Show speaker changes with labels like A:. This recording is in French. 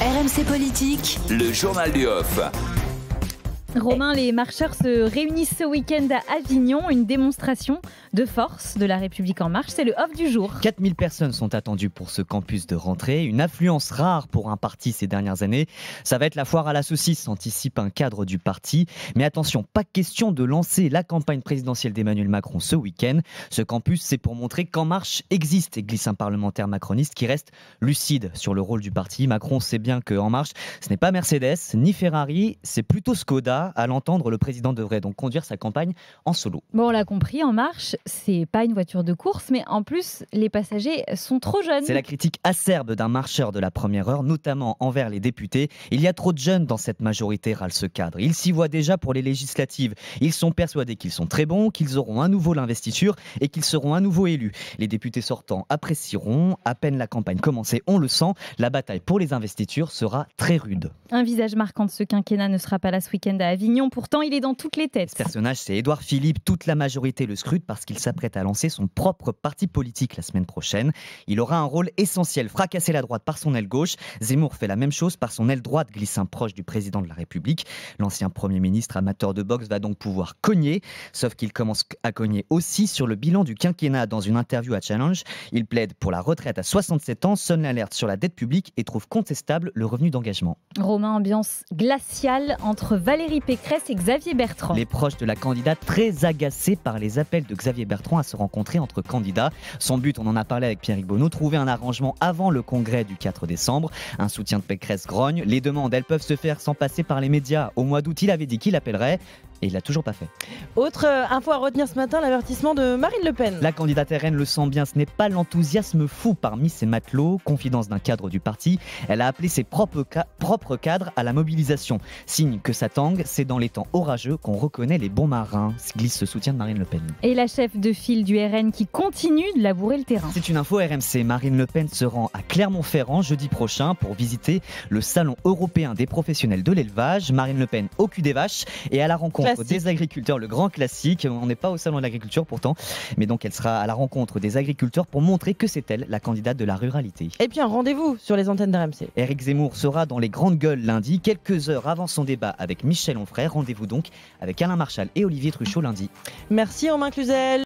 A: RMC Politique,
B: le journal du off.
C: Romain, les marcheurs se réunissent ce week-end à Avignon, une démonstration de force de la République en marche, c'est le off du jour.
D: 4000 personnes sont attendues pour ce campus de rentrée, une affluence rare pour un parti ces dernières années. Ça va être la foire à la saucisse, anticipe un cadre du parti. Mais attention, pas question de lancer la campagne présidentielle d'Emmanuel Macron ce week-end. Ce campus, c'est pour montrer qu'En Marche existe, et glisse un parlementaire macroniste qui reste lucide sur le rôle du parti. Macron sait bien qu'En Marche, ce n'est pas Mercedes ni Ferrari, c'est plutôt Skoda. À l'entendre, le président devrait donc conduire sa campagne en solo.
C: Bon, on l'a compris, En Marche, c'est pas une voiture de course, mais en plus, les passagers sont trop jeunes.
D: C'est la critique acerbe d'un marcheur de la première heure, notamment envers les députés. Il y a trop de jeunes dans cette majorité, râle ce cadre. Ils s'y voient déjà pour les législatives. Ils sont persuadés qu'ils sont très bons, qu'ils auront à nouveau l'investiture et qu'ils seront à nouveau élus. Les députés sortants apprécieront. À peine la campagne commencée, on le sent, la bataille pour les investitures sera très rude.
C: Un visage marquant de ce quinquennat ne sera pas là ce week-end à Avignon, pourtant il est dans toutes les têtes.
D: Ce personnage, c'est Édouard Philippe. Toute la majorité le scrute parce qu'il s'apprête à lancer son propre parti politique la semaine prochaine. Il aura un rôle essentiel, fracasser la droite par son aile gauche. Zemmour fait la même chose par son aile droite, glisse un proche du président de la République. L'ancien Premier ministre amateur de boxe va donc pouvoir cogner, sauf qu'il commence à cogner aussi sur le bilan du quinquennat. Dans une interview à Challenge, il plaide pour la retraite à 67 ans, sonne l'alerte sur la dette publique et trouve contestable le revenu d'engagement.
C: Romain, ambiance glaciale entre Valérie Pécresse et Xavier Bertrand.
D: Les proches de la candidate très agacés par les appels de Xavier Bertrand à se rencontrer entre candidats. Son but, on en a parlé avec Pierrick Bonneau, trouver un arrangement avant le congrès du 4 décembre. Un soutien de Pécresse grogne. Les demandes, elles peuvent se faire sans passer par les médias. Au mois d'août, il avait dit qu'il appellerait. Et il l'a toujours pas fait.
E: Autre info à retenir ce matin, l'avertissement de Marine Le Pen.
D: La candidate RN le sent bien, ce n'est pas l'enthousiasme fou parmi ses matelots. Confidence d'un cadre du parti, elle a appelé ses propres cadres à la mobilisation. Signe que ça tangue, c'est dans les temps orageux qu'on reconnaît les bons marins, glisse ce soutien de Marine Le Pen.
C: Et la chef de file du RN qui continue de labourer le terrain.
D: C'est une info RMC, Marine Le Pen se rend à Clermont-Ferrand jeudi prochain pour visiter le salon européen des professionnels de l'élevage. Marine Le Pen au cul des vaches et à la rencontre des agriculteurs, le grand classique. On n'est pas au salon de l'agriculture pourtant, mais donc elle sera à la rencontre des agriculteurs pour montrer que c'est elle la candidate de la ruralité.
E: Et puis un rendez-vous sur les antennes d'RMC.
D: Éric Zemmour sera dans les grandes gueules lundi, quelques heures avant son débat avec Michel Onfray. Rendez-vous donc avec Alain Marchal et Olivier Truchot lundi.
E: Merci Romain Cluzel.